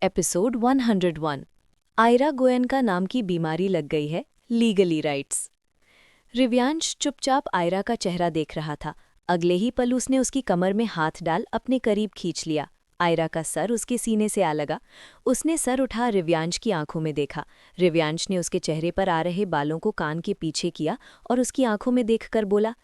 Episode 101। Ayra Goenka नाम की बीमारी लग गई है, लीगली राइट्स। रिव्यांश चुपचाप आयरा का चेहरा देख रहा था। अगले ही पल उसने उसकी कमर में हाथ डाल अपने करीब खींच लिया। आयरा का सर उसके सीने से आ लगा। उसने सर उठा रिव्यांश की आंखों में देखा। रिव्यांश ने उसके चेहरे पर आ रहे बालों को कान के पीछे किया और उसकी आंखों में देखकर बोला,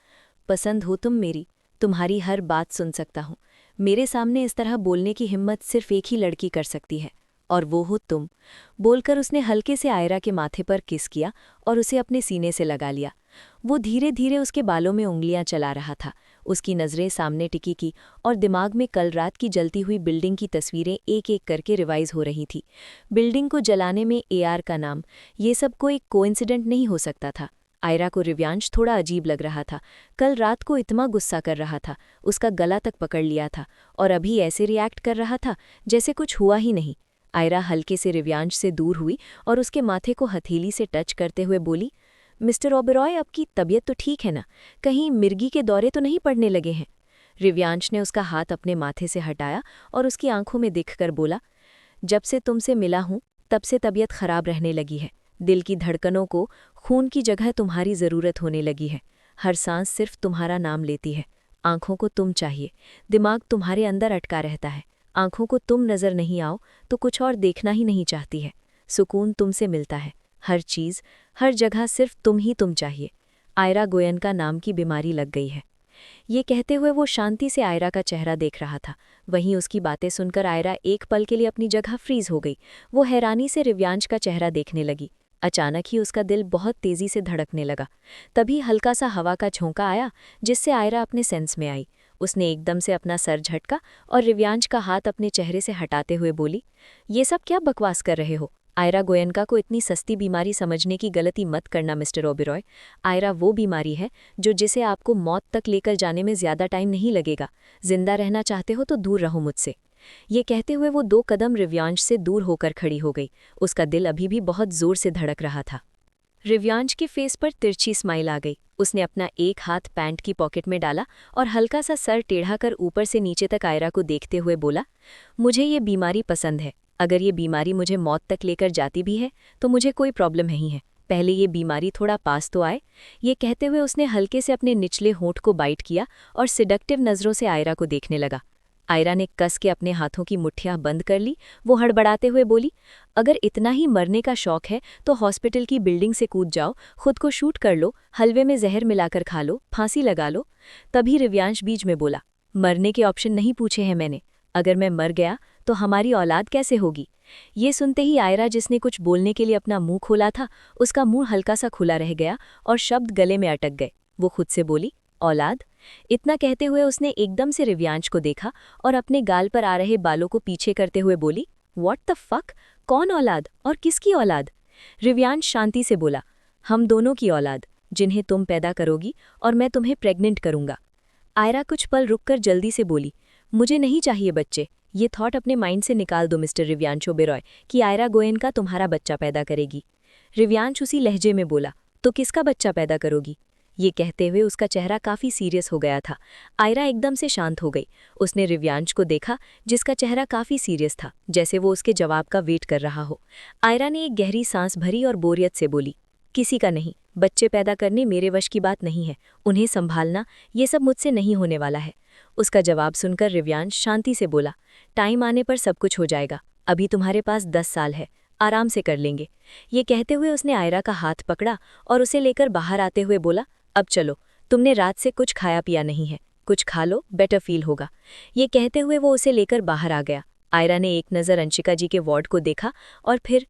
पसंद हो तुम मेरी, तुम्हारी हर बात सुन सकता हूँ। मेरे सामने इस तरह बोलने की हिम्मत सिर्फ एक ही लड़की कर सकती है, और वो हो तुम। बोलकर उसने हल्के से आयरा के माथे पर किस किया और उसे अपने सीने से लगा लिया। वो धीरे धीरे उसके बालों में उंगलियां चला रहा था। उसकी नज़रें सामने टिकी की और दिमाग में कल रात की जलती हुई बिल्डिंग की तस्वीरें एक एक करके रिवाइज हो रही थी। बिल्डिंग को जलाने में एआर का नाम, ये सब कोई कोइंसिडेंट नहीं हो सकता था। आयरा को रिव्यांश थोड़ा अजीब लग रहा था। कल रात को इतना गुस्सा कर रहा था, उसका गला तक पकड़ लिया था, और अभी ऐसे रिएक्ट कर रहा था जैसे कुछ हुआ ही नहीं। आयरा हल्के से रिव्यांश से दूर हुई और उसके माथे को हथेली से टच करते हुए बोली, मिस्टर ओबेरॉय, आपकी तबीयत तो ठीक है ना? कहीं मिर्गी के दौरे तो नहीं पड़ने लगे हैं? रिव्यांश ने उसका हाथ अपने माथे से हटाया और उसकी आंखों में देखकर बोला, जब से तुमसे मिला हूं तब से तबीयत खराब रहने लगी है। दिल की धड़कनों को खून की जगह तुम्हारी ज़रूरत होने लगी है। हर सांस सिर्फ तुम्हारा नाम लेती है। आंखों को तुम चाहिए, दिमाग तुम्हारे अंदर अटका रहता है। आंखों को तुम नज़र नहीं आओ तो कुछ और देखना ही नहीं चाहती है। सुकून तुमसे मिलता है। हर चीज़, हर जगह सिर्फ तुम चाहिए। आयरा गोयनका नाम की बीमारी लग गई है। ये कहते हुए वो शांति से आयरा का चेहरा देख रहा था। वहीं उसकी बातें सुनकर आयरा एक पल के लिए अपनी जगह फ्रीज हो गई। वो हैरानी से रिव्यांश का चेहरा देखने लगी। अचानक ही उसका दिल बहुत तेजी से धड़कने लगा। तभी हल्का सा हवा का झोंका आया, जिससे आयरा अपने सेंस में आई। उसने एकदम से अपना सर झटका और रिव्यांश का हाथ अपने चेहरे से हटाते हुए बोली, ये सब क्या बकवास कर रहे हो? आयरा गोयनका को इतनी सस्ती बीमारी समझने की गलती मत करना मिस्टर ओबेरॉय। आयरा वो बीमारी है जिसे आपको मौत तक लेकर जाने में ज़्यादा टाइम नहीं लगेगा। जिंदा रहना चाहते हो तो दूर रहो मुझसे। ये कहते हुए वो 2 कदम रिव्यांश से दूर होकर खड़ी हो गई। उसका दिल अभी भी बहुत जोर से धड़क रहा था। रिव्यांश के फेस पर तिरछी स्माइल आ गई। उसने अपना एक हाथ पैंट की पॉकेट में डाला और हल्का सा सर टेढ़ा कर ऊपर से नीचे तक आयरा को देखते हुए बोला, मुझे ये बीमारी पसंद है। अगर ये बीमारी मुझे मौत तक लेकर जाती भी है तो मुझे कोई प्रॉब्लम नहीं है। पहले ये बीमारी थोड़ा पास तो आए। ये कहते हुए उसने हल्के से अपने निचले होंठ को बाइट किया और सिडक्टिव नज़रों से आयरा को देखने लगा। आयरा ने कस के अपने हाथों की मुट्ठियां बंद कर ली। वो हड़बड़ाते हुए बोली, अगर इतना ही मरने का शौक है तो हॉस्पिटल की बिल्डिंग से कूद जाओ, खुद को शूट कर लो, हलवे में जहर मिलाकर खा लो, फांसी लगा लो। तभी रिव्यांश बीच में बोला, मरने के ऑप्शन नहीं पूछे हैं मैंने। अगर मैं मर गया तो हमारी औलाद कैसे होगी? ये सुनते ही आयरा, जिसने कुछ बोलने के लिए अपना मुंह खोला था, उसका मुंह हल्का सा खुला रह गया और शब्द गले में अटक गए। वो खुद से बोली, औलाद? इतना कहते हुए उसने एकदम से रिव्यांश को देखा और अपने गाल पर आ रहे बालों को पीछे करते हुए बोली, व्हाट द फक? कौन औलाद और किसकी औलाद? रिव्यांश शांति से बोला, हम दोनों की औलाद, जिन्हें तुम पैदा करोगी और मैं तुम्हें प्रेग्नेंट करूंगा। आयरा कुछ पल रुककर जल्दी से बोली, मुझे नहीं चाहिए बच्चे। ये थॉट अपने माइंड से निकाल दो मिस्टर रिव्यांश ओबेरॉय कि आयरा गोयनका तुम्हारा बच्चा पैदा करेगी। रिव्यांश उसी लहजे में बोला, तो किसका बच्चा पैदा करोगी? ये कहते हुए उसका चेहरा काफी सीरियस हो गया था। आयरा एकदम से शांत हो गई। उसने रिव्यांश को देखा, जिसका चेहरा काफी सीरियस था, जैसे वो उसके जवाब का वेट कर रहा हो। आयरा ने एक गहरी सांस भरी और बोरियत से बोली, किसी का नहीं। बच्चे पैदा करने मेरे वश की बात नहीं है। उन्हें संभालना, ये सब मुझसे नहीं होने वाला है। उसका जवाब सुनकर रिव्यांश शांति से बोला, टाइम आने पर सब कुछ हो जाएगा। अभी तुम्हारे पास 10 साल है, आराम से कर लेंगे। ये कहते हुए उसने आयरा का हाथ पकड़ा और उसे लेकर बाहर आते हुए बोला, अब चलो, तुमने रात से कुछ खाया पिया नहीं है, कुछ खा लो, बेटर फील होगा। ये कहते हुए वो उसे लेकर बाहर आ गया। आयरा ने एक नज़र अंशिका जी के वार्ड को देखा और फिर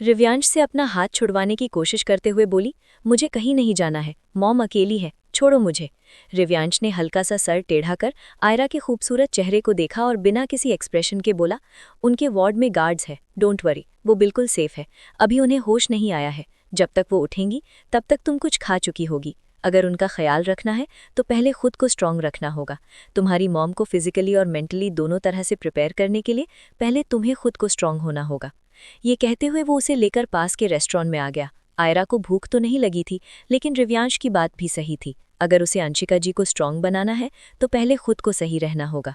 रिव्यांश से अपना हाथ छुड़वाने की कोशिश करते हुए बोली, मुझे कहीं नहीं जाना है, मॉम अकेली है, छोड़ो मुझे। रिव्यांश ने हल्का सा सर टेढ़ा कर आयरा के खूबसूरत चेहरे को देखा और बिना किसी एक्सप्रेशन के बोला, उनके वार्ड में गार्ड्स है, डोंट वरी, वो बिल्कुल सेफ है। अभी उन्हें होश नहीं आया है। जब तक वो उठेंगी तब तक तुम कुछ खा चुकी होगी। अगर उनका ख्याल रखना है तो पहले खुद को स्ट्रांग रखना होगा। तुम्हारी मॉम को फिजिकली और मेंटली दोनों तरह से प्रिपेयर करने के लिए पहले तुम्हें खुद को स्ट्रांग होना होगा। ये कहते हुए वो उसे लेकर पास के रेस्टोरेंट में आ गया। आयरा को भूख तो नहीं लगी थी, लेकिन रिव्यांश की बात भी सही थी। अगर उसे अंशिका जी को स्ट्रांग बनाना है तो पहले खुद को सही रहना होगा।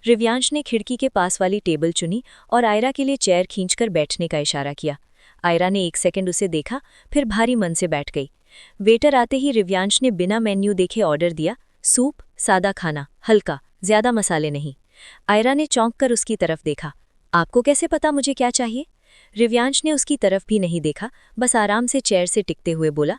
रिव्यांश ने खिड़की के पास वाली टेबल चुनी और आयरा के लिए चेयर खींचकर बैठने का इशारा किया। आयरा ने 1 सेकंड उसे देखा, फिर भारी मन से बैठ गई। वेटर आते ही रिव्यांश ने बिना मेन्यू देखे ऑर्डर दिया, सूप, सादा खाना, हल्का, ज्यादा मसाले नहीं। आयरा ने चौंक कर उसकी तरफ देखा। आपको कैसे पता मुझे क्या चाहिए? रिव्यांश ने उसकी तरफ भी नहीं देखा, बस आराम से चेयर से टिकते हुए बोला,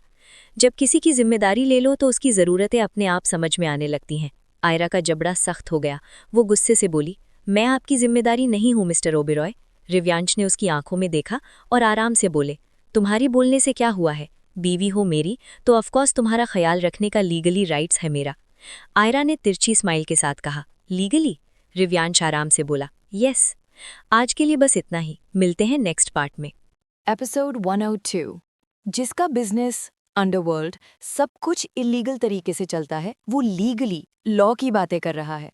जब किसी की जिम्मेदारी ले लो तो उसकी ज़रूरतें अपने आप समझ में आने लगती हैं। आयरा का जबड़ा सख्त हो गया। वो गुस्से से बोली, मैं आपकी जिम्मेदारी नहीं हूँ मिस्टर ओबेरॉय। रिव्यांश ने उसकी आंखों में देखा और आराम से बोले, तुम्हारी बोलने से क्या हुआ है? बीवी हो मेरी तो ऑफकोर्स तुम्हारा ख्याल रखने का लीगली राइट्स है मेरा। आयरा ने तिरछी स्माइल के साथ कहा, लीगली? रिव्यांश आराम से बोला, यस। आज के लिए बस इतना ही, मिलते हैं नेक्स्ट पार्ट में। एपिसोड 102। जिसका बिजनेस अंडरवर्ल्ड सब कुछ इलीगल तरीके से चलता है, वो लीगली लॉ की बातें कर रहा है।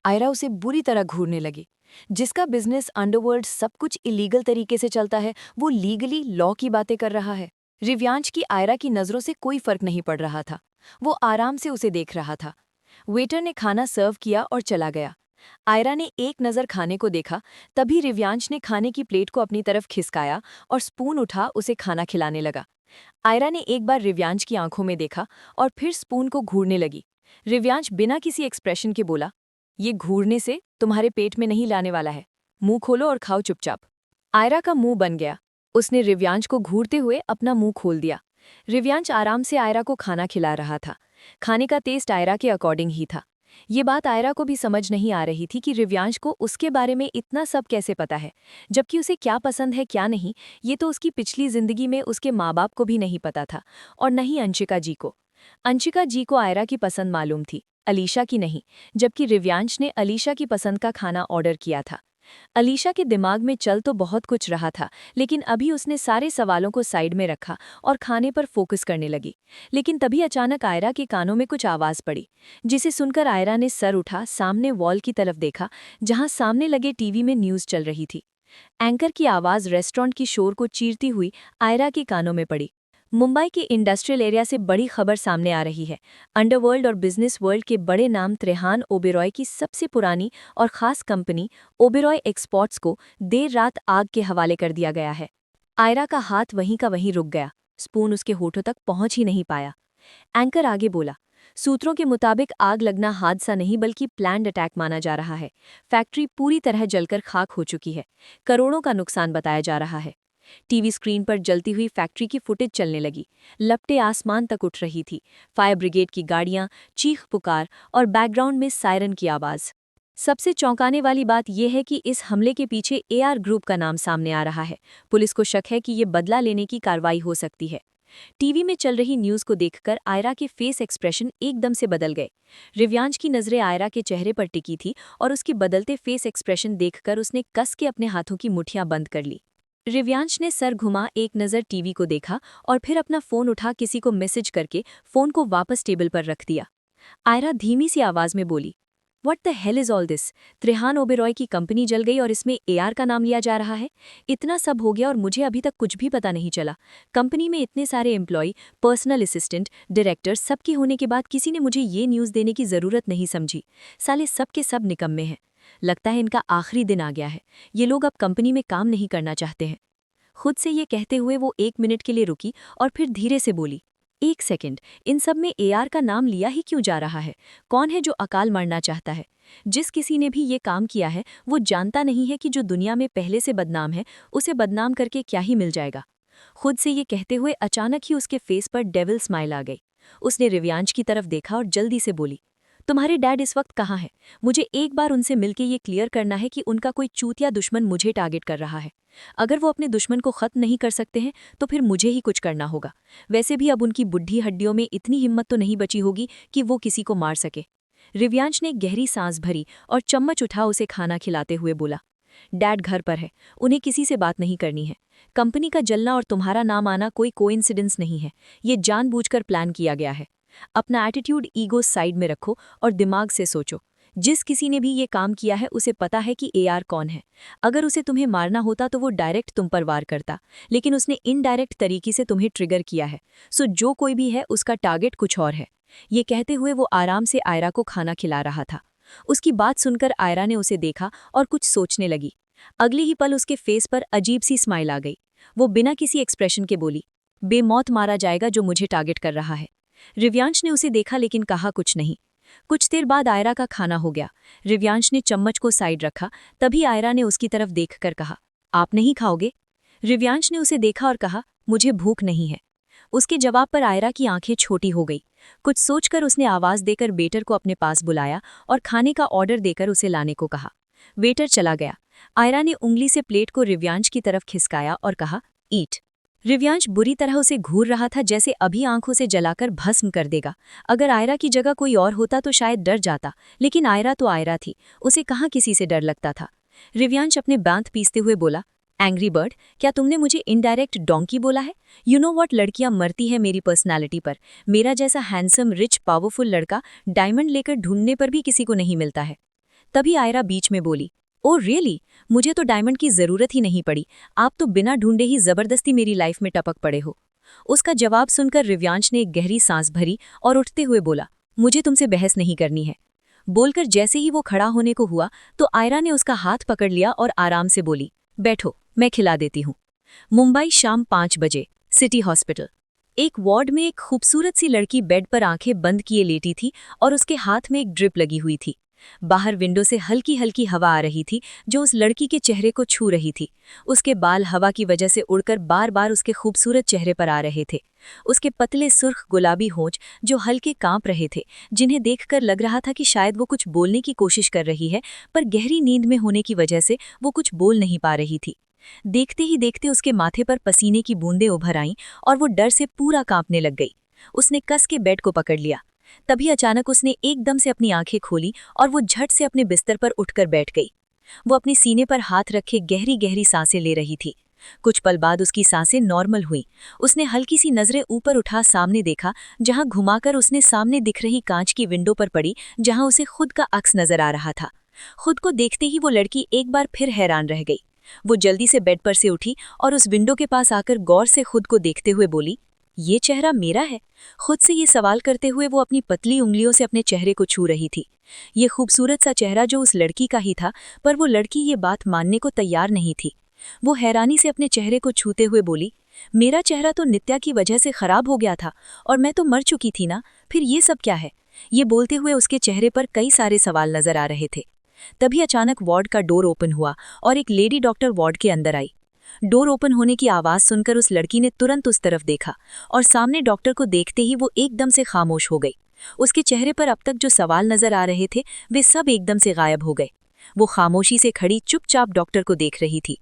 आयरा उसे बुरी तरह घूरने लगी। जिसका बिजनेस अंडरवर्ल्ड सब कुछ इलीगल तरीके से चलता है, वो लीगली लॉ की बातें कर रहा है। रिव्यांश की आयरा की नजरों से कोई फर्क नहीं पड़ रहा था। वो आराम से उसे देख रहा था। वेटर ने खाना सर्व किया और चला गया। आयरा ने एक नज़र खाने को देखा, तभी रिव्यांश ने खाने की प्लेट को अपनी तरफ खिसकाया और स्पून उठा उसे खाना खिलाने लगा। आयरा ने एक बार रिव्यांश की आंखों में देखा और फिर स्पून को घूरने लगी। रिव्यांश बिना किसी एक्सप्रेशन के बोला, ये घूरने से तुम्हारे पेट में नहीं लाने वाला है, मुंह खोलो और खाओ चुपचाप। आयरा का मुंह बन गया। उसने रिव्यांश को घूरते हुए अपना मुंह खोल दिया। रिव्यांश आराम से आयरा को खाना खिला रहा था। खाने का टेस्ट आयरा के अकॉर्डिंग ही था। ये बात आयरा को भी समझ नहीं आ रही थी कि रिव्यांश को उसके बारे में इतना सब कैसे पता है, जबकि उसे क्या पसंद है क्या नहीं, ये तो उसकी पिछली जिंदगी में उसके माँ बाप को भी नहीं पता था, और नहीं अंशिका जी को। अंशिका जी को आयरा की पसंद मालूम थी, अलीशा की नहीं, जबकि रिव्यांश ने अलीशा की पसंद का खाना ऑर्डर किया था। अलीशा के दिमाग में चल तो बहुत कुछ रहा था, लेकिन अभी उसने सारे सवालों को साइड में रखा और खाने पर फोकस करने लगी। लेकिन तभी अचानक आयरा के कानों में कुछ आवाज़ पड़ी, जिसे सुनकर आयरा ने सर उठा, सामने वॉल की तरफ देखा, जहां सामने लगे टीवी में न्यूज़ चल रही थी। एंकर की आवाज़ रेस्टोरेंट की शोर को चीरती हुई आयरा के कानों में पड़ी। मुंबई के इंडस्ट्रियल एरिया से बड़ी खबर सामने आ रही है। अंडरवर्ल्ड और बिजनेस वर्ल्ड के बड़े नाम त्रेहान ओबेरॉय की सबसे पुरानी और खास कंपनी ओबेरॉय एक्सपोर्ट्स को देर रात आग के हवाले कर दिया गया है। आयरा का हाथ वहीं का वहीं रुक गया। स्पून उसके होठों तक पहुंच ही नहीं पाया। एंकर आगे बोला, सूत्रों के मुताबिक आग लगना हादसा नहीं बल्कि प्लान्ड अटैक माना जा रहा है। फैक्ट्री पूरी तरह जलकर खाक हो चुकी है। करोड़ों का नुकसान बताया जा रहा है। टीवी स्क्रीन पर जलती हुई फैक्ट्री की फुटेज चलने लगी। लपटें आसमान तक उठ रही थी। फायर ब्रिगेड की गाड़ियां, चीख पुकार और बैकग्राउंड में सायरन की आवाज़। सबसे चौंकाने वाली बात यह है कि इस हमले के पीछे एआर ग्रुप का नाम सामने आ रहा है। पुलिस को शक है कि ये बदला लेने की कार्रवाई हो सकती है। टीवी में चल रही न्यूज़ को देखकर आयरा के फेस एक्सप्रेशन एकदम से बदल गए। रिव्यांश की नज़रें आयरा के चेहरे पर टिकी थी और उसके बदलते फेस एक्सप्रेशन देखकर उसने कस के अपने हाथों की मुठ्ठियां बंद कर ली। रिव्यांश ने सर घुमा, एक नज़र टीवी को देखा और फिर अपना फ़ोन उठा किसी को मैसेज करके फ़ोन को वापस टेबल पर रख दिया। आयरा धीमी सी आवाज़ में बोली, what the hell is all this? Trehan Oberoi की कंपनी जल गई और इसमें एआर का नाम लिया जा रहा है। इतना सब हो गया और मुझे अभी तक कुछ भी पता नहीं चला। कंपनी में इतने सारे एम्प्लॉय, पर्सनल असिस्टेंट, डायरेक्टर सबके होने के बाद किसी ने मुझे ये न्यूज़ देने की ज़रूरत नहीं समझी। साले सब के सब निकम्मे हैं। लगता है इनका आखिरी दिन आ गया है। ये लोग अब कंपनी में काम नहीं करना चाहते हैं। खुद से ये कहते हुए वो 1 मिनट के लिए रुकी और फिर धीरे से बोली, 1 सेकंड, इन सब में एआर का नाम लिया ही क्यों जा रहा है? कौन है जो अकाल मरना चाहता है? जिस किसी ने भी ये काम किया है वो जानता नहीं है कि जो दुनिया में पहले से बदनाम है उसे बदनाम करके क्या ही मिल जाएगा। खुद से ये कहते हुए अचानक ही उसके फेस पर डेविल स्माइल आ गई। उसने रिव्यांश की तरफ देखा और जल्दी से बोली, तुम्हारे डैड इस वक्त कहाँ हैं? मुझे एक बार उनसे मिलके ये क्लियर करना है कि उनका कोई चूतिया दुश्मन मुझे टारगेट कर रहा है। अगर वो अपने दुश्मन को खत्म नहीं कर सकते हैं तो फिर मुझे ही कुछ करना होगा। वैसे भी अब उनकी बुढ़ी हड्डियों में इतनी हिम्मत तो नहीं बची होगी कि वो किसी को मार सके। रिव्यांश ने गहरी सांस भरी और चम्मच उठा उसे खाना खिलाते हुए बोला, डैड घर पर है, उन्हें किसी से बात नहीं करनी है। कंपनी का जलना और तुम्हारा नाम आना कोई कोइंसिडेंस नहीं है, ये जानबूझकर प्लान किया गया है। अपना एटीट्यूड ईगो साइड में रखो और दिमाग से सोचो। जिस किसी ने भी ये काम किया है उसे पता है कि AR कौन है। अगर उसे तुम्हें मारना होता तो वो डायरेक्ट तुम पर वार करता, लेकिन उसने इनडायरेक्ट तरीके से तुम्हें ट्रिगर किया है। सो जो कोई भी है उसका टारगेट कुछ और है। ये कहते हुए वो आराम से आयरा को खाना खिला रहा था। उसकी बात सुनकर आयरा ने उसे देखा और कुछ सोचने लगी। अगले ही पल उसके फेस पर अजीब सी स्माइल आ गई। वो बिना किसी एक्सप्रेशन के बोली, बेमौत मारा जाएगा जो मुझे टारगेट कर रहा है। रिव्यांश ने उसे देखा लेकिन कहा कुछ नहीं। कुछ देर बाद आयरा का खाना हो गया। रिव्यांश ने चम्मच को साइड रखा, तभी आयरा ने उसकी तरफ देखकर कहा, आप नहीं खाओगे? रिव्यांश ने उसे देखा और कहा, मुझे भूख नहीं है। उसके जवाब पर आयरा की आंखें छोटी हो गई। कुछ सोचकर उसने आवाज देकर वेटर को अपने पास बुलाया और खाने का ऑर्डर देकर उसे लाने को कहा। वेटर चला गया। आयरा ने उंगली से प्लेट को रिव्यांश की तरफ खिसकाया और कहा, ईट। रिव्यांश बुरी तरह उसे घूर रहा था, जैसे अभी आंखों से जलाकर भस्म कर देगा। अगर आयरा की जगह कोई और होता तो शायद डर जाता, लेकिन आयरा तो आयरा थी, उसे कहाँ किसी से डर लगता था। रिव्यांश अपने दांत पीसते हुए बोला, एंग्री बर्ड, क्या तुमने मुझे इनडायरेक्ट डोंकी बोला है? यू नो व्हाट, लड़कियां मरती है मेरी पर्सनालिटी पर। मेरा जैसा हैंडसम, रिच, पावरफुल लड़का डायमंड लेकर ढूंढने पर भी किसी को नहीं मिलता है। तभी आयरा बीच में बोली, ओह रियली, मुझे तो डायमंड की जरूरत ही नहीं पड़ी, आप तो बिना ढूंढे ही जबरदस्ती मेरी लाइफ में टपक पड़े हो। उसका जवाब सुनकर रिव्यांश ने एक गहरी सांस भरी और उठते हुए बोला, मुझे तुमसे बहस नहीं करनी है। बोलकर जैसे ही वो खड़ा होने को हुआ तो आयरा ने उसका हाथ पकड़ लिया और आराम से बोली, बैठो, मैं खिला देती हूँ। मुंबई, शाम 5 बजे, सिटी हॉस्पिटल। एक वार्ड में एक खूबसूरत सी लड़की बेड पर आंखें बंद किए लेटी थी और उसके हाथ में एक ड्रिप लगी हुई थी। बाहर विंडो से हल्की हल्की हवा आ रही थी जो उस लड़की के चेहरे को छू रही थी। उसके बाल हवा की वजह से उड़कर बार बार उसके खूबसूरत चेहरे पर आ रहे थे। उसके पतले सुर्ख गुलाबी होंठ जो हल्के कांप रहे थे, जिन्हें देखकर लग रहा था कि शायद वो कुछ बोलने की कोशिश कर रही है, पर गहरी नींद में होने की वजह से वो कुछ बोल नहीं पा रही थी। देखते ही देखते उसके माथे पर पसीने की बूंदें उभर आईं और वो डर से पूरा कांपने लग गई। उसने कस के बेड को पकड़ लिया। तभी अचानक उसने एकदम से अपनी आंखें खोली और वो झट से अपने बिस्तर पर उठकर बैठ गई। वो अपने सीने पर हाथ रखे गहरी गहरी सांसें ले रही थी। कुछ पल बाद उसकी सांसें नॉर्मल हुई। उसने हल्की सी नजरें ऊपर उठा सामने देखा, जहां घुमाकर उसने सामने दिख रही कांच की विंडो पर पड़ी, जहां उसे खुद का अक्स नजर आ रहा था। खुद को देखते ही वो लड़की एक बार फिर हैरान रह गई। वो जल्दी से बेड पर से उठी और उस विंडो के पास आकर गौर से खुद को देखते हुए बोली, ये चेहरा मेरा है? खुद से ये सवाल करते हुए वो अपनी पतली उंगलियों से अपने चेहरे को छू रही थी। ये खूबसूरत सा चेहरा जो उस लड़की का ही था, पर वो लड़की ये बात मानने को तैयार नहीं थी। वो हैरानी से अपने चेहरे को छूते हुए बोली, मेरा चेहरा तो नित्या की वजह से खराब हो गया था और मैं तो मर चुकी थी ना, फिर ये सब क्या है? ये बोलते हुए उसके चेहरे पर कई सारे सवाल नजर आ रहे थे। तभी अचानक वार्ड का डोर ओपन हुआ और एक लेडी डॉक्टर वार्ड के अंदर आई। डोर ओपन होने की आवाज सुनकर उस लड़की ने तुरंत उस तरफ देखा और सामने डॉक्टर को देखते ही वो एकदम से खामोश हो गई। उसके चेहरे पर अब तक जो सवाल नजर आ रहे थे वे सब एकदम से गायब हो गए। वो खामोशी से खड़ी चुपचाप डॉक्टर को देख रही थी।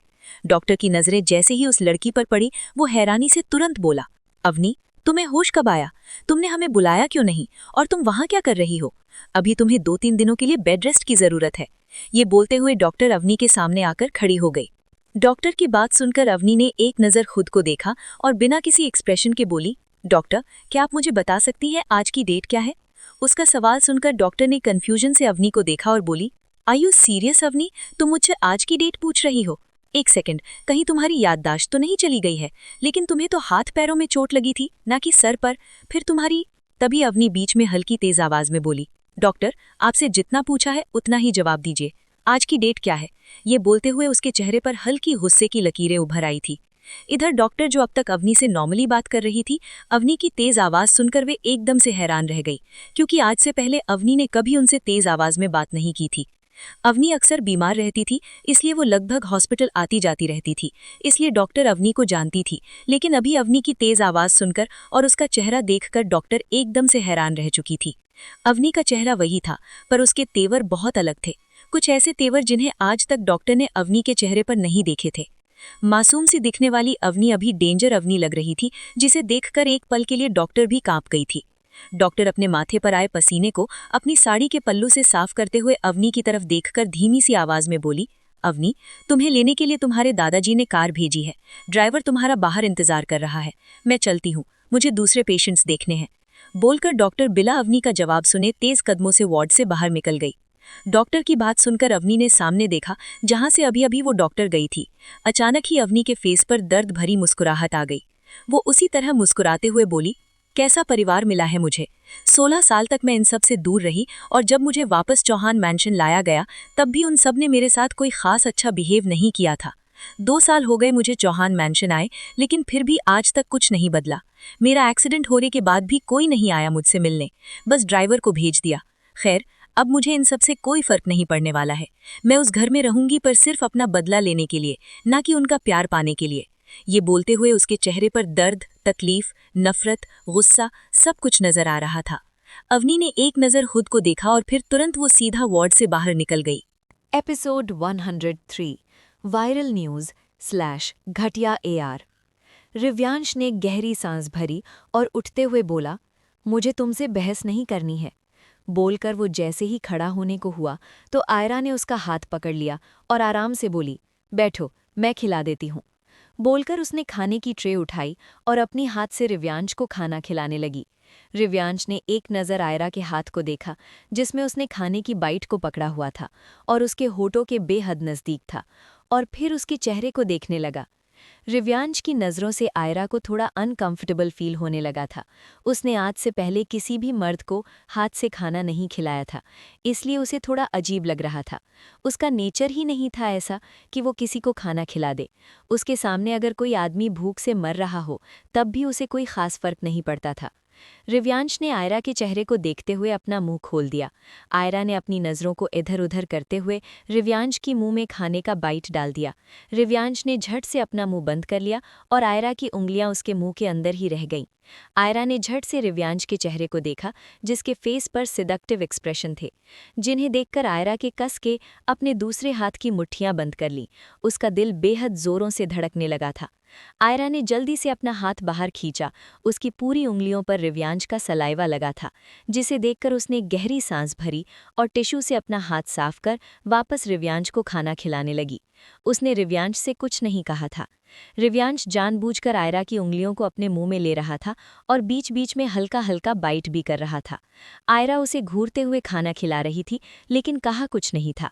डॉक्टर की नजरें जैसे ही उस लड़की पर पड़ी, वो हैरानी से तुरंत बोला, अवनी, तुम्हें होश कब आया? तुमने हमें बुलाया क्यों नहीं? और तुम वहां क्या कर रही हो? अभी तुम्हें 2-3 दिनों के लिए बेड रेस्ट की जरूरत है। ये बोलते हुए डॉक्टर अवनी के सामने आकर खड़ी हो गई। डॉक्टर की बात सुनकर अवनी ने एक नज़र खुद को देखा और बिना किसी एक्सप्रेशन के बोली, डॉक्टर, क्या आप मुझे बता सकती हैं आज की डेट क्या है? उसका सवाल सुनकर डॉक्टर ने कंफ्यूजन से अवनी को देखा और बोली, आर यू सीरियस अवनी, तुम मुझसे आज की डेट पूछ रही हो? एक सेकंड, कहीं तुम्हारी याददाश्त तो नहीं चली गई है? लेकिन तुम्हें तो हाथ पैरों में चोट लगी थी, ना कि सर पर। फिर तुम्हारी... तभी अवनी बीच में हल्की तेज आवाज में बोली, डॉक्टर, आपसे जितना पूछा है उतना ही जवाब दीजिए। आज की डेट क्या है? ये बोलते हुए उसके चेहरे पर हल्की गुस्से की लकीरें उभर आई थी। इधर डॉक्टर जो अब तक अवनी से नॉर्मली बात कर रही थी, अवनी की तेज आवाज सुनकर वे एकदम से हैरान रह गई, क्योंकि आज से पहले अवनी ने कभी उनसे तेज आवाज में बात नहीं की थी। अवनी अक्सर बीमार रहती थी, इसलिए वो लगभग हॉस्पिटल आती जाती रहती थी, इसलिए डॉक्टर अवनी को जानती थी। लेकिन अभी अवनी की तेज आवाज सुनकर और उसका चेहरा देखकर डॉक्टर एकदम से हैरान रह चुकी थी। अवनी का चेहरा वही था, पर उसके तेवर बहुत अलग थे, कुछ ऐसे तेवर जिन्हें आज तक डॉक्टर ने अवनी के चेहरे पर नहीं देखे थे। मासूम सी दिखने वाली अवनी अभी डेंजर अवनी लग रही थी, जिसे देखकर एक पल के लिए डॉक्टर भी कांप गई थी। डॉक्टर अपने माथे पर आए पसीने को अपनी साड़ी के पल्लू से साफ करते हुए अवनी की तरफ देखकर धीमी सी आवाज में बोली, अवनी, तुम्हें लेने के लिए तुम्हारे दादाजी ने कार भेजी है। ड्राइवर तुम्हारा बाहर इंतजार कर रहा है। मैं चलती हूँ, मुझे दूसरे पेशेंट्स देखने हैं। बोलकर डॉक्टर बिला अवनी का जवाब सुने तेज कदमों से वार्ड से बाहर निकल गई। डॉक्टर की बात सुनकर अवनी ने सामने देखा, जहां से अभी अभी वो डॉक्टर गई थी। अचानक ही अवनी के फेस पर दर्द भरी मुस्कुराहट आ गई। वो उसी तरह मुस्कुराते हुए बोली, कैसा परिवार मिला है मुझे। 16 साल तक मैं इन सब से दूर रही, और जब मुझे वापस चौहान मैंशन लाया गया तब भी उन सब ने मेरे साथ कोई खास अच्छा बिहेव नहीं किया था। 2 साल हो गए मुझे चौहान मैंशन आए, लेकिन फिर भी आज तक कुछ नहीं बदला। मेरा एक्सीडेंट होने के बाद भी कोई नहीं आया मुझसे मिलने, बस ड्राइवर को भेज दिया। खैर, अब मुझे इन सब से कोई फर्क नहीं पड़ने वाला है। मैं उस घर में रहूंगी, पर सिर्फ अपना बदला लेने के लिए, ना कि उनका प्यार पाने के लिए। ये बोलते हुए उसके चेहरे पर दर्द, तकलीफ, नफरत, गुस्सा सब कुछ नजर आ रहा था। अवनी ने एक नजर खुद को देखा और फिर तुरंत वो सीधा वार्ड से बाहर निकल गई। एपिसोड 103 वायरल न्यूज़/घटिया AR। रिव्यांश ने गहरी सांस भरी और उठते हुए बोला, मुझे तुमसे बहस नहीं करनी है। बोलकर वो जैसे ही खड़ा होने को हुआ तो आयरा ने उसका हाथ पकड़ लिया और आराम से बोली, बैठो, मैं खिला देती हूँ। बोलकर उसने खाने की ट्रे उठाई और अपनी हाथ से रिव्यांश को खाना खिलाने लगी। रिव्यांश ने एक नज़र आयरा के हाथ को देखा, जिसमें उसने खाने की बाइट को पकड़ा हुआ था और उसके होठों के बेहद नज़दीक था, और फिर उसके चेहरे को देखने लगा। रिव्यांश की नज़रों से आयरा को थोड़ा अनकंफर्टेबल फील होने लगा था। उसने आज से पहले किसी भी मर्द को हाथ से खाना नहीं खिलाया था, इसलिए उसे थोड़ा अजीब लग रहा था। उसका नेचर ही नहीं था ऐसा कि वो किसी को खाना खिला दे। उसके सामने अगर कोई आदमी भूख से मर रहा हो तब भी उसे कोई खास फर्क नहीं पड़ता था। रिव्यांश ने आयरा के चेहरे को देखते हुए अपना मुंह खोल दिया। आयरा ने अपनी नज़रों को इधर-उधर करते हुए रिव्यांश की मुंह में खाने का बाइट डाल दिया। रिव्यांश ने झट से अपना मुंह बंद कर लिया और आयरा की उंगलियां उसके मुंह के अंदर ही रह गईं। आयरा ने झट से रिव्यांश के चेहरे को देखा, जिसके फेस पर सिडक्टिव एक्सप्रेशन थे, जिन्हें देखकर आयरा के कस के अपने दूसरे हाथ की मुट्ठियां बंद कर लीं। उसका दिल बेहद जोरों से धड़कने लगा था। आयरा ने जल्दी से अपना हाथ बाहर खींचा। उसकी पूरी उंगलियों पर रिव्यांश का सलाइवा लगा था, जिसे देखकर उसने गहरी सांस भरी और टिश्यू से अपना हाथ साफ कर वापस रिव्यांश को खाना खिलाने लगी। उसने रिव्यांश से कुछ नहीं कहा था। रिव्यांश जानबूझकर आयरा की उंगलियों को अपने मुंह में ले रहा था और बीच बीच में हल्का हल्का बाइट भी कर रहा था। आयरा उसे घूरते हुए खाना खिला रही थी, लेकिन कहा कुछ नहीं था।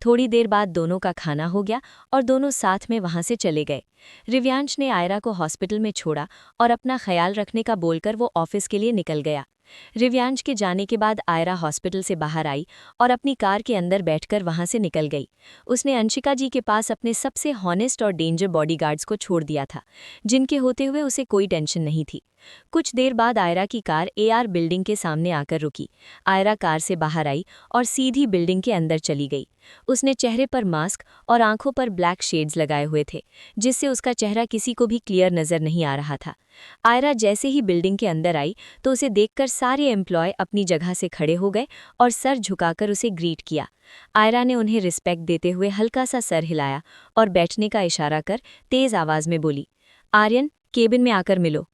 थोड़ी देर बाद दोनों का खाना हो गया और दोनों साथ में वहां से चले गए। रिव्यांश ने आयरा को हॉस्पिटल में छोड़ा और अपना ख्याल रखने का बोलकर वो ऑफिस के लिए निकल गया। रिव्यांश के जाने के बाद आयरा हॉस्पिटल से बाहर आई और अपनी कार के अंदर बैठकर वहां से निकल गई। उसने अंशिका जी के पास अपने सबसे हॉनेस्ट और डेंजर बॉडीगार्ड्स को छोड़ दिया था, जिनके होते हुए उसे कोई टेंशन नहीं थी। कुछ देर बाद आयरा की कार AR बिल्डिंग के सामने आकर रुकी। आयरा कार से बाहर आई और सीधी बिल्डिंग के अंदर चली गई। उसने चेहरे पर मास्क और आंखों पर ब्लैक शेड्स लगाए हुए थे, जिससे उसका चेहरा किसी को भी क्लियर नजर नहीं आ रहा था। आयरा जैसे ही बिल्डिंग के अंदर आई तो उसे देखकर सारे एम्प्लॉय अपनी जगह से खड़े हो गए और सर झुकाकर उसे ग्रीट किया। आयरा ने उन्हें रिस्पेक्ट देते हुए हल्का सा सर हिलाया और बैठने का इशारा कर तेज आवाज में बोली, आर्यन, केबिन में आकर मिलो।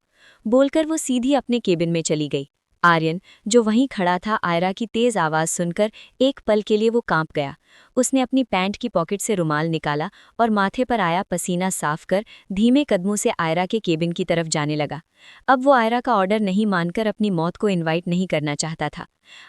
बोलकर वो सीधी अपने केबिन में चली गई। आर्यन, जो वहीं खड़ा था, आयरा की तेज आवाज सुनकर एक पल के लिए वो कांप गया। उसने अपनी पैंट की पॉकेट से रुमाल निकाला और माथे पर आया पसीना साफ कर धीमे कदमों से आयरा के केबिन की तरफ जाने लगा। अब वो आयरा का ऑर्डर नहीं मानकर अपनी मौत को इनवाइट नहीं करना चाहता था।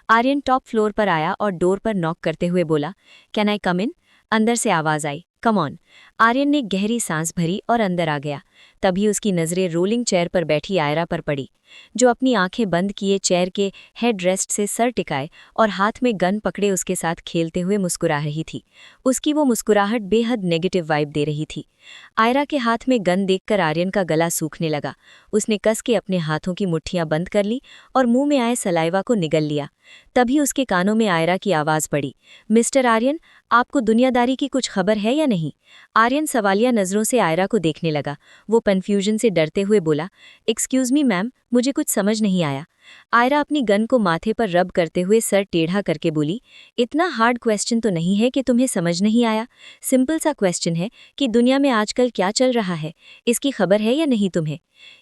आर्यन टॉप फ्लोर पर आया और डोर पर नॉक करते हुए बोला, कैन आई कम इन? अंदर से आवाज आई, कम ऑन। आर्यन ने गहरी सांस भरी और अंदर आ गया। तभी उसकी नजरें रोलिंग चेयर पर बैठी आयरा पर पड़ी, जो अपनी आंखें बंद किए चेयर के हेड रेस्ट से सर टिकाए और हाथ में गन पकड़े उसके साथ खेलते हुए मुस्कुरा रही थी। उसकी वो मुस्कुराहट बेहद नेगेटिव वाइब दे रही थी। आयरा के हाथ में गन देखकर आर्यन का गला सूखने लगा। उसने कस के अपने हाथों की मुट्ठियां बंद कर ली और मुंह में आए सलाइवा को निगल लिया। तभी उसके कानों में आयरा की आवाज पड़ी, मिस्टर आर्यन, आपको दुनियादारी की कुछ खबर है या नहीं? आर्यन सवालिया नजरों से आयरा को देखने लगा। वो कन्फ्यूजन से डरते हुए बोला, एक्सक्यूज मी मैम, मुझे कुछ समझ नहीं आया। आयरा अपनी गन को माथे पर रब करते हुए सर टेढ़ा करके बोली, इतना हार्ड क्वेश्चन तो नहीं है कि तुम्हें समझ नहीं आया। सिंपल सा क्वेश्चन है कि दुनिया में आजकल क्या चल रहा है, इसकी खबर है या नहीं तुम्हें?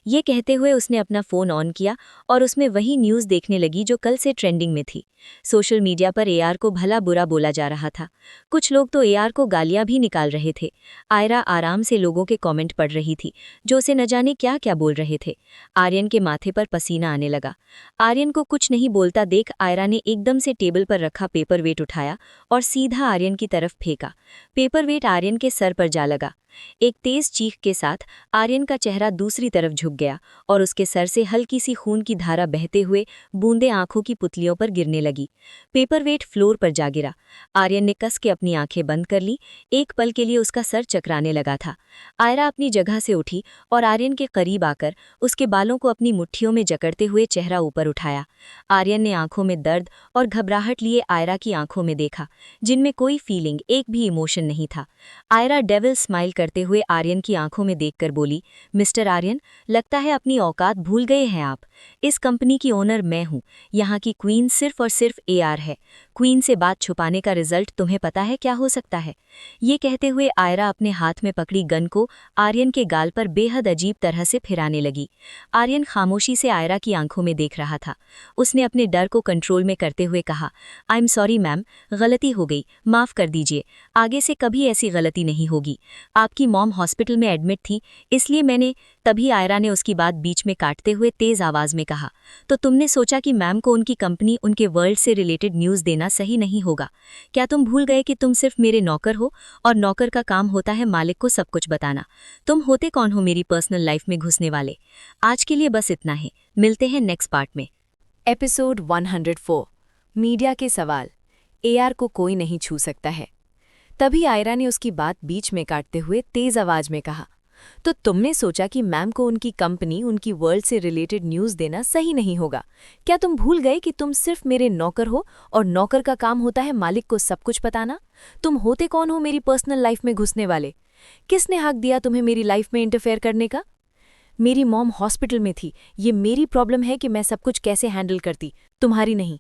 ये कहते हुए उसने अपना फ़ोन ऑन किया और उसमें वही न्यूज़ देखने लगी जो कल से ट्रेंडिंग में थी। सोशल मीडिया पर AR को भला बुरा बोला जा रहा था। कुछ लोग तो AR को गालियां भी निकाल रहे थे। आयरा आराम से लोगों के कमेंट पढ़ रही थी, जो उसे न जाने क्या क्या बोल रहे थे। आर्यन के माथे माथे पर पसीना आने लगा। आर्यन को कुछ नहीं बोलता देख आयरा ने एकदम से टेबल पर रखा पेपरवेट उठाया और सीधा आर्यन की तरफ फेंका। पेपरवेट आर्यन के सर पर जा लगा। एक तेज चीख के साथ आर्यन का चेहरा दूसरी तरफ झुक गया और उसके सर से हल्की सी खून की धारा बहते हुए बूंदें आंखों की पुतलियों पर गिरने लगी। पेपरवेट फ्लोर पर जा गिरा। आर्यन ने कस के अपनी आंखें बंद कर ली। एक पल के लिए उसका सर चकराने लगा था। आयरा अपनी जगह से उठी और आर्यन के करीब आकर उसके बालों को अपनी मुट्ठियों में जकड़ते हुए चेहरा ऊपर उठाया। आर्यन ने आंखों में दर्द और घबराहट लिए आयरा की आंखों में देखा, जिनमें कोई फीलिंग, एक भी इमोशन नहीं था। आयरा डेविल स्माइल करते हुए आर्यन की आंखों में देखकर बोली, मिस्टर आर्यन, लगता है अपनी औकात भूल गए हैं आप। इस कंपनी की ओनर मैं हूँ। यहाँ की क्वीन सिर्फ और सिर्फ एआर है। क्वीन से बात छुपाने का रिजल्ट तुम्हें पता है क्या हो सकता है? ये कहते हुए आयरा अपने हाथ में पकड़ी गन को आर्यन के गाल पर बेहद अजीब तरह से फिराने लगी। आर्यन खामोशी से आयरा की आंखों में देख रहा था। उसने अपने डर को कंट्रोल में करते हुए कहा, आई एम सॉरी मैम, गलती हो गई, माफ कर दीजिए। आगे से कभी ऐसी गलती नहीं होगी। आपकी मॉम हॉस्पिटल में एडमिट थी, इसलिए मैंने। तभी आयरा ने उसकी बात बीच में काटते हुए तेज आवाज में कहा, तो तुमने सोचा कि मैम को उनकी कंपनी, उनके वर्ल्ड से रिलेटेड न्यूज़ देना सही नहीं होगा? क्या तुम भूल गए कि तुम सिर्फ मेरे नौकर हो और नौकर का काम होता है मालिक को सब कुछ बताना? तुम होते कौन हो मेरी पर्सनल लाइफ में घुसने वाले? आज के लिए बस इतना है, मिलते हैं नेक्स्ट पार्ट में। एपिसोड 104 मीडिया के सवाल। एआर को कोई नहीं छू सकता है। तभी आयरा ने उसकी बात बीच में काटते हुए तेज आवाज में कहा, तो तुमने सोचा कि मैम को उनकी कंपनी, उनकी वर्ल्ड से रिलेटेड न्यूज़ देना सही नहीं होगा? क्या तुम भूल गए कि तुम सिर्फ मेरे नौकर हो और नौकर का काम होता है मालिक को सब कुछ बताना? तुम होते कौन हो मेरी पर्सनल लाइफ में घुसने वाले? किसने हक दिया तुम्हें मेरी लाइफ में इंटरफेयर करने का? मेरी मॉम हॉस्पिटल में थी, ये मेरी प्रॉब्लम है कि मैं सब कुछ कैसे हैंडल करती, तुम्हारी नहीं।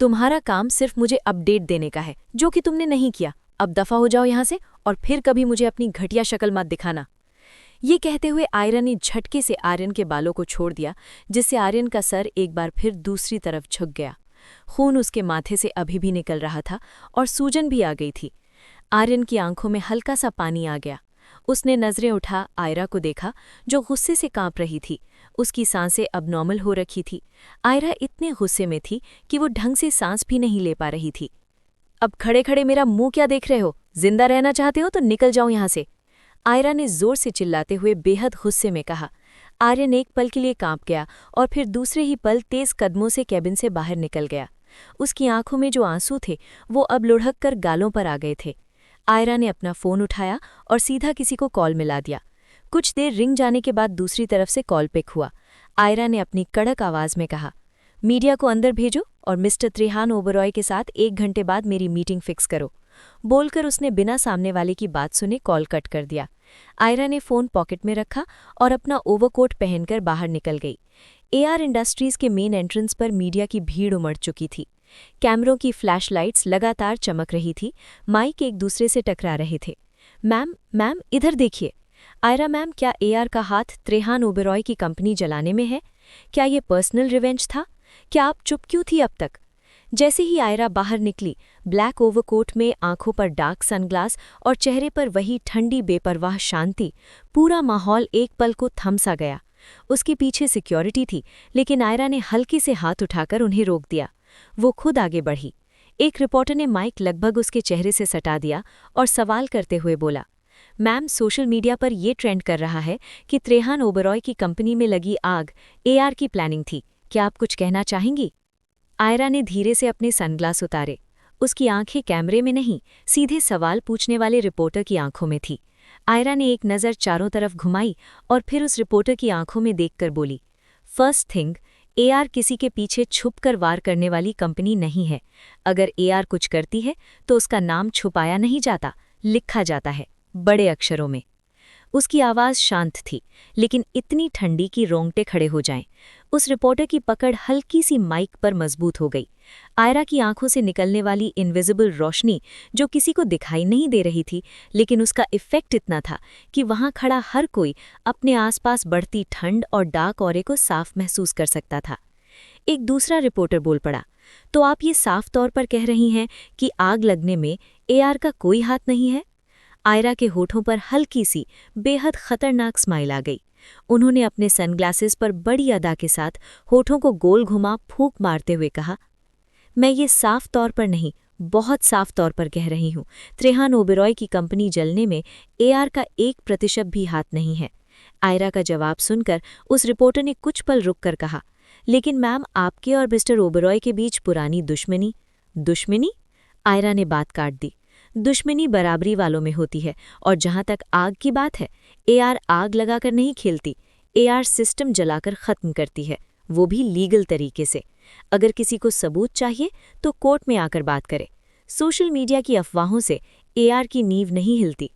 तुम्हारा काम सिर्फ मुझे अपडेट देने का है, जो कि तुमने नहीं किया। अब दफा हो जाओ यहाँ से और फिर कभी मुझे अपनी घटिया शक्ल मत दिखाना। ये कहते हुए आयरा ने झटके से आर्यन के बालों को छोड़ दिया, जिससे आर्यन का सर एक बार फिर दूसरी तरफ झुक गया। खून उसके माथे से अभी भी निकल रहा था और सूजन भी आ गई थी। आर्यन की आंखों में हल्का सा पानी आ गया। उसने नजरें उठा आयरा को देखा, जो गुस्से से कांप रही थी। उसकी सांसें अब नॉर्मल हो रखी थी। आयरा इतने गुस्से में थी कि वो ढंग से सांस भी नहीं ले पा रही थी। अब खड़े खड़े मेरा मुंह क्या देख रहे हो? जिंदा रहना चाहते हो तो निकल जाओ यहाँ से, आयरा ने जोर से चिल्लाते हुए बेहद गुस्से में कहा। आर्यन एक पल के लिए कांप गया और फिर दूसरे ही पल तेज कदमों से कैबिन से बाहर निकल गया। उसकी आंखों में जो आंसू थे वो अब लुढ़क कर गालों पर आ गए थे। आयरा ने अपना फोन उठाया और सीधा किसी को कॉल मिला दिया। कुछ देर रिंग जाने के बाद दूसरी तरफ से कॉल पिक हुआ। आयरा ने अपनी कड़क आवाज में कहा, मीडिया को अंदर भेजो और मिस्टर त्रेहान ओबरॉय के साथ 1 घंटे बाद मेरी मीटिंग फिक्स करो। बोलकर उसने बिना सामने वाले की बात सुने कॉल कट कर दिया। आयरा ने फोन पॉकेट में रखा और अपना ओवरकोट पहनकर बाहर निकल गई। एआर इंडस्ट्रीज के मेन एंट्रेंस पर मीडिया की भीड़ उमड़ चुकी थी। कैमरों की फ्लैशलाइट्स लगातार चमक रही थी। माइक एक दूसरे से टकरा रहे थे। मैम, मैम, इधर देखिए। आयरा मैम, क्या एआर का हाथ त्रेहान ओबेरॉय की कंपनी जलाने में है? क्या ये पर्सनल रिवेंज था? क्या आप चुप क्यों थी अब तक? जैसे ही आयरा बाहर निकली, ब्लैक ओवरकोट में, आंखों पर डार्क सनग्लास और चेहरे पर वही ठंडी बेपरवाह शांति, पूरा माहौल एक पल को थम सा गया। उसके पीछे सिक्योरिटी थी, लेकिन आयरा ने हल्के से हाथ उठाकर उन्हें रोक दिया। वो खुद आगे बढ़ी। एक रिपोर्टर ने माइक लगभग उसके चेहरे से सटा दिया और सवाल करते हुए बोला, मैम, सोशल मीडिया पर ये ट्रेंड कर रहा है कि त्रेहान ओबेरॉय की कंपनी में लगी आग एआर की प्लानिंग थी। क्या आप कुछ कहना चाहेंगी? आयरा ने धीरे से अपने सनग्लास उतारे। उसकी आंखें कैमरे में नहीं, सीधे सवाल पूछने वाले रिपोर्टर की आंखों में थी। आयरा ने एक नज़र चारों तरफ घुमाई और फिर उस रिपोर्टर की आंखों में देखकर बोली, फर्स्ट थिंग, एआर किसी के पीछे छुपकर वार करने वाली कंपनी नहीं है। अगर एआर कुछ करती है तो उसका नाम छुपाया नहीं जाता, लिखा जाता है, बड़े अक्षरों में। उसकी आवाज़ शांत थी, लेकिन इतनी ठंडी कि रोंगटे खड़े हो जाएं। उस रिपोर्टर की पकड़ हल्की सी माइक पर मजबूत हो गई। आयरा की आंखों से निकलने वाली इनविजिबल रोशनी, जो किसी को दिखाई नहीं दे रही थी, लेकिन उसका इफ़ेक्ट इतना था कि वहां खड़ा हर कोई अपने आसपास बढ़ती ठंड और डार्क ऑरे को साफ महसूस कर सकता था। एक दूसरा रिपोर्टर बोल पड़ा, तो आप ये साफ तौर पर कह रही हैं कि आग लगने में एआर का कोई हाथ नहीं है? आयरा के होठों पर हल्की सी बेहद खतरनाक स्माइल आ गई। उन्होंने अपने सनग्लासेस पर बड़ी अदा के साथ होठों को गोल घुमा फूंक मारते हुए कहा, मैं ये साफ तौर पर नहीं, बहुत साफ तौर पर कह रही हूं, त्रेहान ओबेरॉय की कंपनी जलने में एआर का 1% भी हाथ नहीं है। आयरा का जवाब सुनकर उस रिपोर्टर ने कुछ पल रुककर कहा, लेकिन मैम, आपके और मिस्टर ओबेरॉय के बीच पुरानी दुश्मनी। दुश्मनी? आयरा ने बात काट दी। दुश्मनी बराबरी वालों में होती है, और जहां तक आग की बात है, एआर आग लगाकर नहीं खेलती, एआर सिस्टम जलाकर खत्म करती है, वो भी लीगल तरीके से। अगर किसी को सबूत चाहिए तो कोर्ट में आकर बात करे। सोशल मीडिया की अफवाहों से एआर की नींव नहीं हिलती।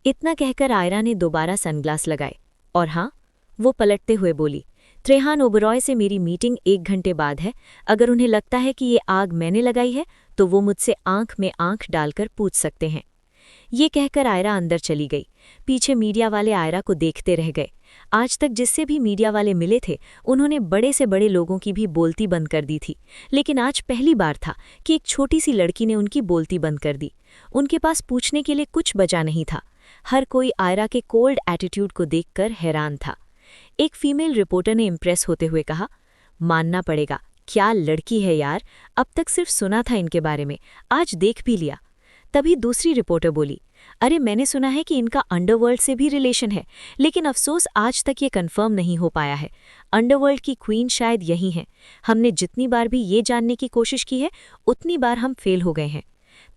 इतना कहकर आयरा ने दोबारा सनग्लास लगाए और हाँ, वो पलटते हुए बोली, त्रेहान ओबेरॉय से मेरी मीटिंग 1 घंटे बाद है। अगर उन्हें लगता है कि ये आग मैंने लगाई है तो वो मुझसे आंख में आंख डालकर पूछ सकते हैं। ये कहकर आयरा अंदर चली गई। पीछे मीडिया वाले आयरा को देखते रह गए। आज तक जिससे भी मीडिया वाले मिले थे, उन्होंने बड़े से बड़े लोगों की भी बोलती बंद कर दी थी, लेकिन आज पहली बार था कि एक छोटी सी लड़की ने उनकी बोलती बंद कर दी। उनके पास पूछने के लिए कुछ बचा नहीं था। हर कोई आयरा के कोल्ड एटीट्यूड को देखकर हैरान था। एक फीमेल रिपोर्टर ने इम्प्रेस होते हुए कहा, मानना पड़ेगा, क्या लड़की है यार, अब तक सिर्फ सुना था इनके बारे में, आज देख भी लिया। तभी दूसरी रिपोर्टर बोली, अरे मैंने सुना है कि इनका अंडरवर्ल्ड से भी रिलेशन है, लेकिन अफसोस आज तक ये कंफर्म नहीं हो पाया है। अंडरवर्ल्ड की क्वीन शायद यही हैं। हमने जितनी बार भी ये जानने की कोशिश की है, उतनी बार हम फेल हो गए हैं।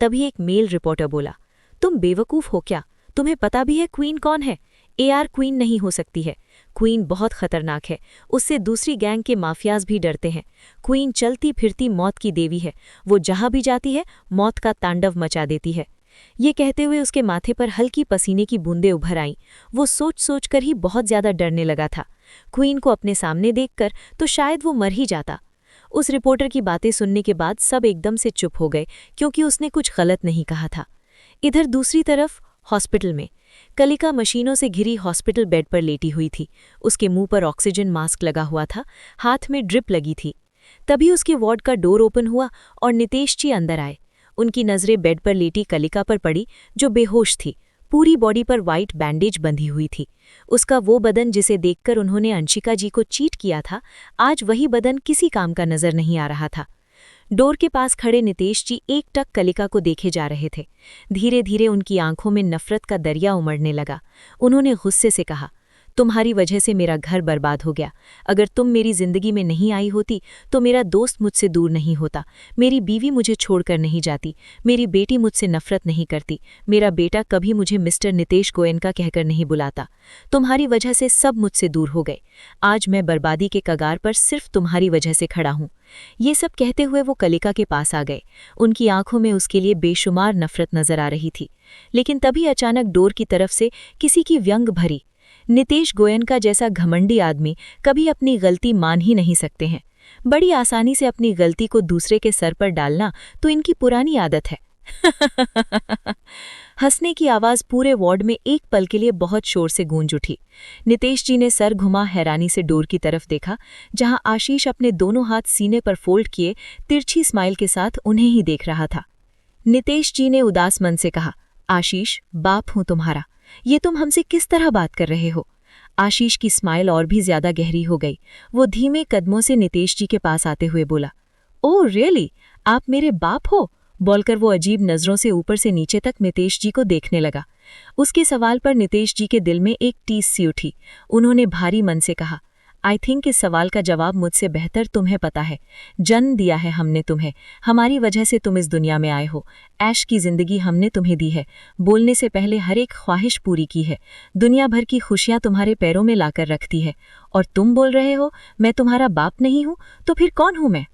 तभी एक मेल रिपोर्टर बोला, तुम बेवकूफ़ हो क्या? तुम्हें पता भी है क्वीन कौन है? एआर क्वीन नहीं हो सकती है। क्वीन बहुत खतरनाक है, उससे दूसरी गैंग के माफियाज भी डरते हैं। क्वीन चलती फिरती मौत की देवी है, वो जहां भी जाती है मौत का तांडव मचा देती है। ये कहते हुए उसके माथे पर हल्की पसीने की बूंदें उभर आईं। वो सोच सोच कर ही बहुत ज्यादा डरने लगा था। क्वीन को अपने सामने देखकर तो शायद वो मर ही जाता। उस रिपोर्टर की बातें सुनने के बाद सब एकदम से चुप हो गए, क्योंकि उसने कुछ गलत नहीं कहा था। इधर दूसरी तरफ हॉस्पिटल में कलिका मशीनों से घिरी हॉस्पिटल बेड पर लेटी हुई थी। उसके मुंह पर ऑक्सीजन मास्क लगा हुआ था, हाथ में ड्रिप लगी थी। तभी उसके वार्ड का डोर ओपन हुआ और नितेश जी अंदर आए। उनकी नजरें बेड पर लेटी कलिका पर पड़ी, जो बेहोश थी। पूरी बॉडी पर वाइट बैंडेज बंधी हुई थी। उसका वो बदन जिसे देखकर उन्होंने अंशिका जी को चीट किया था, आज वही बदन किसी काम का नजर नहीं आ रहा था। डोर के पास खड़े नितेश जी एकटक कलिका को देखे जा रहे थे। धीरे धीरे उनकी आंखों में नफरत का दरिया उमड़ने लगा। उन्होंने गुस्से से कहा, तुम्हारी वजह से मेरा घर बर्बाद हो गया। अगर तुम मेरी जिंदगी में नहीं आई होती तो मेरा दोस्त मुझसे दूर नहीं होता, मेरी बीवी मुझे छोड़कर नहीं जाती, मेरी बेटी मुझसे नफरत नहीं करती, मेरा बेटा कभी मुझे मिस्टर नितेश गोयनका कहकर नहीं बुलाता। तुम्हारी वजह से सब मुझसे दूर हो गए। आज मैं बर्बादी के कगार पर सिर्फ तुम्हारी वजह से खड़ा हूँ। ये सब कहते हुए वो कलिका के पास आ गए। उनकी आंखों में उसके लिए बेशुमार नफरत नजर आ रही थी। लेकिन तभी अचानक डोर की तरफ से किसी की व्यंग भरी। नितेश गोयनका जैसा घमंडी आदमी कभी अपनी गलती मान ही नहीं सकते हैं। बड़ी आसानी से अपनी गलती को दूसरे के सर पर डालना तो इनकी पुरानी आदत है। हंसने की आवाज पूरे वार्ड में एक पल के लिए बहुत शोर से गूंज उठी। नितेश जी ने सर घुमा हैरानी से डोर की तरफ देखा, जहां आशीष अपने दोनों हाथ सीने पर फोल्ड किए तिरछी स्माइल के साथ उन्हें ही देख रहा था। नितेश जी ने उदास मन से कहा, आशीष, बाप हूं तुम्हारा, ये तुम हमसे किस तरह बात कर रहे हो? आशीष की स्माइल और भी ज्यादा गहरी हो गई। वो धीमे कदमों से नितेश जी के पास आते हुए बोला, ओह रियली, आप मेरे बाप हो? बोलकर वो अजीब नजरों से ऊपर से नीचे तक नितेश जी को देखने लगा। उसके सवाल पर नितेश जी के दिल में एक टीस सी उठी। उन्होंने भारी मन से कहा, आई थिंक इस सवाल का जवाब मुझसे बेहतर तुम्हें पता है। जन्म दिया है हमने तुम्हें, हमारी वजह से तुम इस दुनिया में आए हो। ऐश की जिंदगी हमने तुम्हें दी है, बोलने से पहले हर एक ख्वाहिश पूरी की है, दुनिया भर की खुशियां तुम्हारे पैरों में लाकर रखती है। और तुम बोल रहे हो मैं तुम्हारा बाप नहीं हूं, तो फिर कौन हूं मैं?